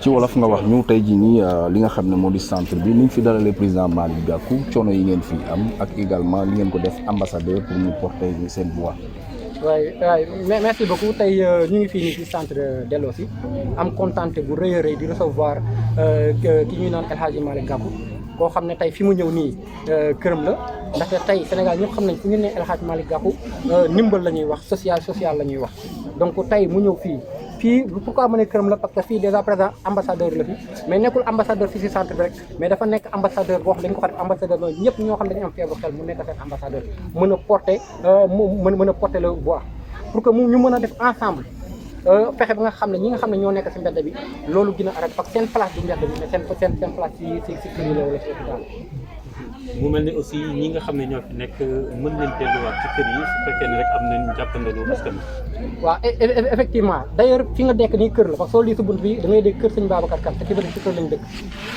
ci wolof nga wax ñu tey jii nii li nga xam ne moo di centre bi ni ñu fi dalalee président Malick Gakou coono yi ngeen fi am ak également li ngeen ko def ambassadeur pour ñu porter seen voix. waaye merci beaucoup tey ñu ngi fii nii ci centre Delossi am contenté bu rëy a rëy di recevoir ki ñuy naan El Hadji Malick Gakou koo xam ne tey fi mu ñëw nii këram la ndaxte tey Sénégal ñëpp xam nañ fu ñu nee El Hadji Malick Gakou ndimbal la ñuy wax social la ñuy wax donc tey mu ñëw fii pourquoi ma ne këram la parce que fii déjà présent ambassadeur la fi mais nekkul ambassadeur fii ci centre bi rek mais dafa nekk ambassadeur boo xam dañ ko xam ambassadeur mooy ñëpp ñoo xam dañu am feebaru xel mu nekk seen ambassadeur mën a porter mën a porter le voix pour que ñu mën a def ensemble fexe ba nga xam ne ñi nga xam ne ñoo nekk ci mbedd bi loolu gën a arrêté parce que seen place du mbedd bi mais seen place ci kër yi la wala ci hôpital mu mel ni aussi ñi nga xam ne ñoo fi nekk mën nañ delluwaat ci kër yi su fekkee ne rek am nañ jàppandalu askan wi. waaw effectivement d'ailleurs fi nga nekk nii kër la parce que soo lii si bunt bi da ngay dégg kër sëñ Babacar Kane te ki bëri si kër lañ dëkk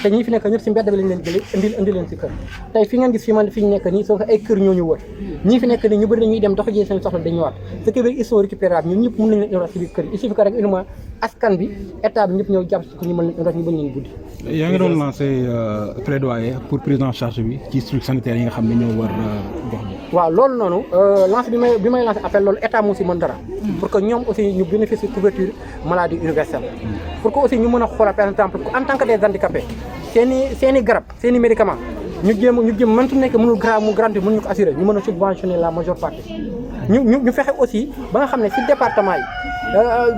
te ñii fi nekk ñëpp si mbedd bi lañ leen jëlee indi leen si kër tey fi ngeen gis fi ñu nekk nii soo ko ay kër ñoo ñu wër ñii fi nekk nii ñu bëri dañuy dem dox jee seen soxla dañu ñëwaat ce qui veut dire ils sont récupérables ñun ñëpp mën nañ leen indiwaat si biir kër yi il suffit que rek uniquement askan bi état bi ñëpp ñëw jàpp si ko ñu mën leen indiwaat ñu bañ leen guddi. yaa ngi doon lancé plaidoyer pour prise en charge bi ci structures sanitaires yi nga xam ne ñoo war gox bi. waaw loolu noonu lance bi may lancé appel loolu état moo si mën dara pour que ñoom aussi ñu bénéficier couverture maladie universelle pour que aussi ñu mën a xoolal par exemple en tant que des handicapés seen i garab seen i médicaments ñu jéem mëntu nekk mënul gratuit mënuñu ko assurer ñu mën a subventionner la majeure partie ñu fexe aussi ba nga xam ne si département yi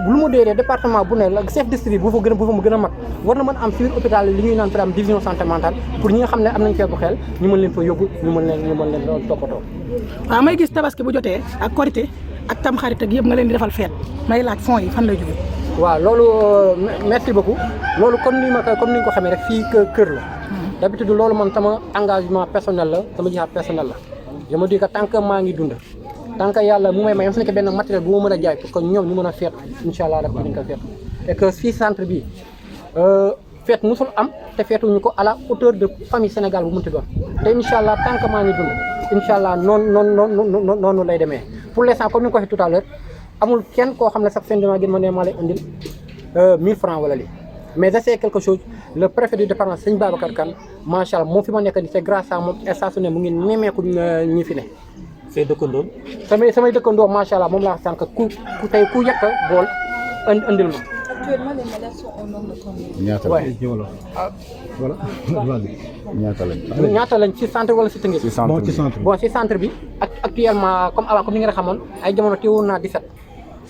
lu mu dee département bu ne la chef district bu fa gën a mag war na mën am ci biir hôpital li ñuy naan par exemple division santé mentale pour ñi nga xam ne am nañ feebu xel ñu mën leen fa yóbbu ñu mën leen toppatoo. waaw may gis tabaski bu jotee ak korité ak tamxarit ak yëpp nga leen di defal feet may laaj fonds yi fan lay jógee. waaw loolu merci beaucoup loolu comme ni nga ko xamee rek fii kër la d'habitude loolu man sama engagement personnel la sama jihaad personnel la je me dis que tant que maa ngi dund tant que yàlla mu may su nekkee benn matériel bu ma mën a jaay pour que ñoom ñu mën a feet incha allah rek dañ ko feet et que fii centre bi feet musul am te feetuñu ko à la hauteur de famille Sénégal bu mënti doon te incha allah tant que maa ngi dund incha allah noonu lay demee pour l'instant comme ni nga ko waxee tout à l'heure amul kenn koo xam ne sax seen dement gën ma ne maa lay indil 1000 francs wala lii mais je sais quelque chose le préfet du département sëñ Babacar Kane macha allah moom fi ma nekk nii c'est grâce à moom station ne mu ngi nemmeeku ñi fi ne. say dëkkandoo. samay dëkkandoo macha allah moom laa sànq ku tey ku yàq bool indil ma. Actuellement, les malades sont au nombre de combien? ñaata lañ. ñaata lañ ci centre wala ci Tëngéej. ci centre bi bon ci centre bi actuellement comme avant comme ni nga xamoon ay jamono teewoon naa 17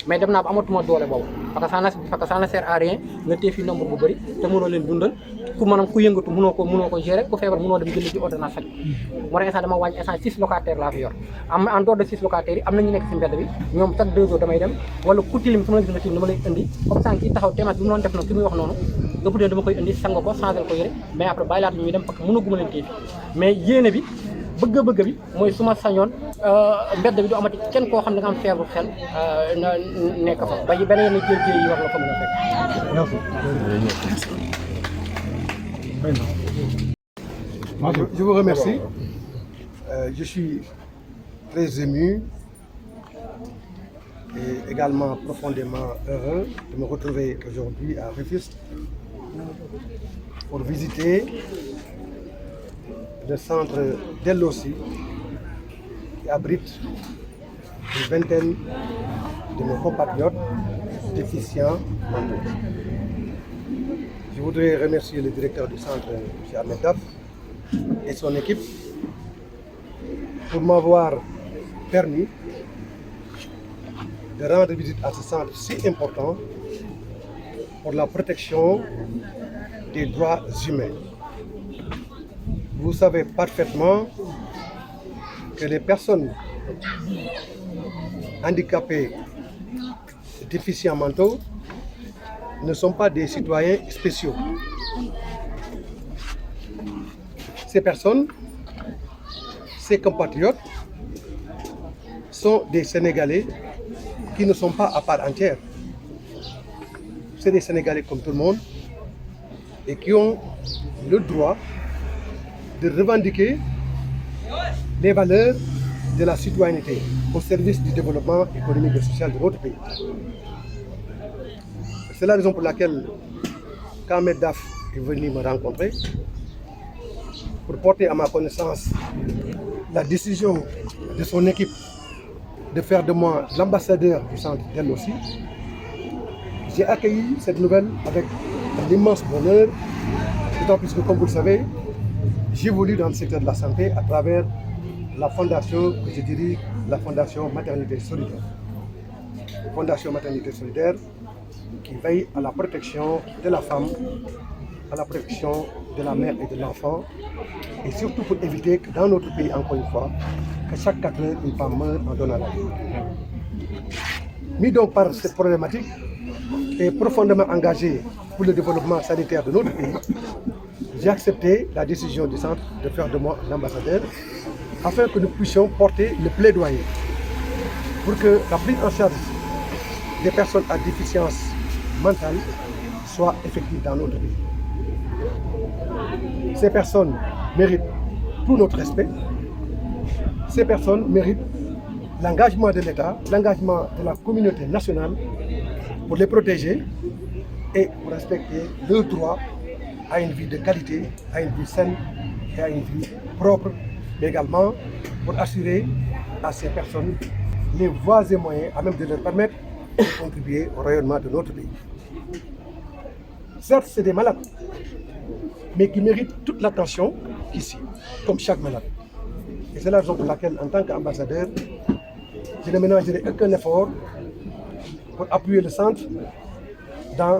mais dem naa ba amatuma doole boobu parce que ça ne sert à rien nga téye fi nombre bu bëri te mënoo leen dundal ku yëngatu mënoo ko gérer ku feebar mënoo dem jënd ci ordonnance faj moo tax instant dama wàññi instant 6 locataires laa fi yor am en dehors de 6 locataires yi am na ñu nekk ci mbedd bi ñoom chaque 2 jours damay dem wala ku tilim su ma la gis nga tilim dama lay indi comme ça kii taxaw téeméer bi mu doon def noonu ki muy wax noonu nga bu dee dama koy indi sang ko changé ko yére mais après bàyyi laata ñuy dem parce que mënaguma leen téye mais yéene bi bëgg bi mooy su ma sañoon mbedd bi du amati kenn koo xam ne nga am feebaru xel nekk fa ba beneen yenn jéeg yi wax la ko mën a fekk. Je vous remercie. Je suis très ému et également profondément heureux de me retrouver aujourd'hui à Rufisque pour visiter le centre Delossi qui abrite une vingtaine de nos compatriotes déficients mentaux. Je voudrais remercier le directeur du centre, M. Ahmed Daf, et son équipe pour m'avoir permis de rendre visite à ce centre si important pour la protection des droits humains. Vous savez parfaitement que les personnes handicapées et déficients mentaux ne sont pas des citoyens spéciaux. Ces personnes, ces compatriotes, sont des Sénégalais qui ne sont pas à part entière. C'est des Sénégalais comme tout le monde et qui ont le droit de revendiquer les valeurs de la citoyenneté au service du développement économique et social de votre pays. C'est la raison pour laquelle qu'Ahmed Daf est venu me rencontrer pour porter à ma connaissance la décision de son équipe de faire de moi l'ambassadeur du centre Delossi. J'ai accueilli cette nouvelle avec un immense bonheur, d'autant plus que, comme vous le savez, j'évolue dans le secteur de la santé à travers la fondation que je dirige, la Fondation Maternité Solidaire. Fondation Maternité Solidaire qui veille à la protection de la femme, à la protection de la mère et de l'enfant, et surtout pour éviter que dans notre pays, encore une fois, que chaque 4 heures, une femme meurt en donnant la vie. Mis donc par cette problématique et profondément engagé pour le développement sanitaire de notre pays, j'ai accepté la décision du centre de faire de moi l'ambassadeur afin que nous puissions porter le plaidoyer pour que la prise en charge des personnes à déficience mentale soit effective dans notre pays. Ces personnes méritent tout notre respect. Ces personnes méritent l'engagement de l'État, l'engagement de la communauté nationale pour les protéger et pour respecter leur droit à une vie de qualité, à une vie saine et à une vie propre, mais également pour assurer à ces personnes les voies et moyens à même de leur permettre de contribuer au rayonnement de notre pays. Certes, c'est des malades, mais qui méritent toute l'attention ici, comme chaque malade. Et c'est la raison pour laquelle, en tant qu'ambassadeur, je ne ménagerai aucun effort pour appuyer le centre dans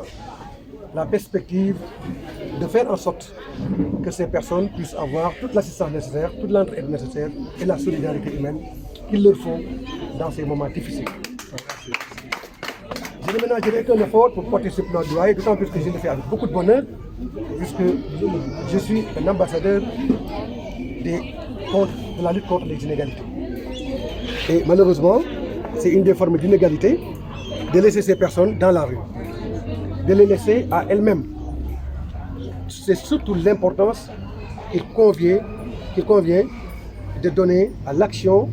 la perspective de faire en sorte que ces personnes puissent avoir toute l'assistance nécessaire, toute l'entraide nécessaire et la solidarité humaine qu'il leur faut dans ces moments difficiles. Je ne ménagerai aucun effort pour porter ce plaidoyer, d'autant plus que je le fais avec beaucoup de bonheur, puisque je suis un ambassadeur de la lutte contre les inégalités. Et malheureusement, c'est une des formes d'inégalité de laisser ces personnes dans la rue, de les laisser à elles-mêmes. C'est surtout l'importance qu'il convient de donner à l'action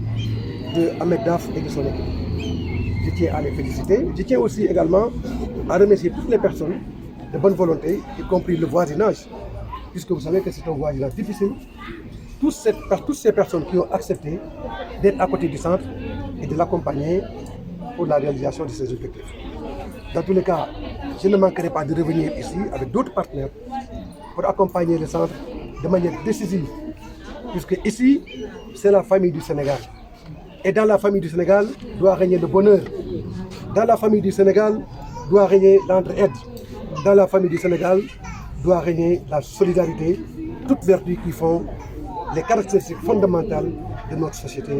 de Ahmed Daf et de son équipe. Je tiens à les féliciter. Je tiens aussi également à remercier toutes les personnes de bonne volonté, y compris le voisinage, puisque vous savez que c'est un voisinage difficile. Toutes ces personnes qui ont accepté d'être à côté du centre et de l'accompagner pour la réalisation de ces objectifs. Dans tous les cas, je ne manquerai pas de revenir ici avec d'autres partenaires pour accompagner le centre de manière décisive, puisque ici, c'est la famille du Sénégal. Et dans la famille du Sénégal doit régner le bonheur. Dans la famille du Sénégal doit régner l'entraide. Dans la famille du Sénégal doit régner la solidarité, toutes vertus qui font les caractéristiques fondamentales de notre société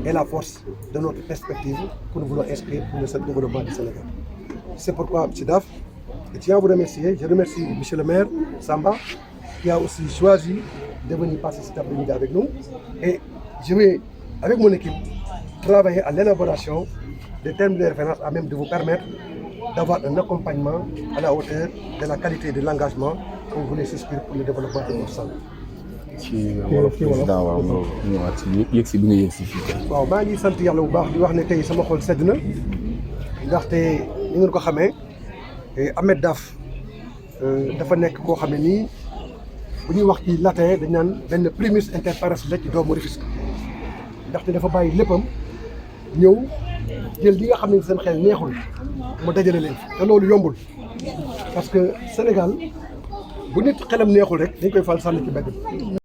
et la force de notre perspective que nous voulons inscrire pour le développement du Sénégal. C'est pourquoi, M. Daf, je tiens à vous remercier. Je remercie M. le maire Samba, qui a aussi choisi de venir passer cet après-midi avec nous. Et je vais, avec mon équipe, travailler à l'élaboration des termes de référence à même de vous permettre d'avoir un accompagnement à la hauteur de la qualité et de l'engagement que vous voulez souscrire pour le développement de notre centre. ci wolof président waaw nga ñëwaat si yëg si bi nga yëg si fii tey. waaw maa ngi sant yàlla bu baax di wax ne tey sama xol sedd na ndaxte ni ngeen ko xamee Ahmed Daf dafa nekk koo xam ne nii bu ñuy wax ci latin dañ naan benn primus inter pares la ci doomu Rufisque ndaxte dafa bàyyi léppam ñëw jël li nga xam ne seen xel neexul mu dajale leen te loolu yombul parce que Sénégal bu nit xelam neexul rek dañ koy fal sànni ci mbedd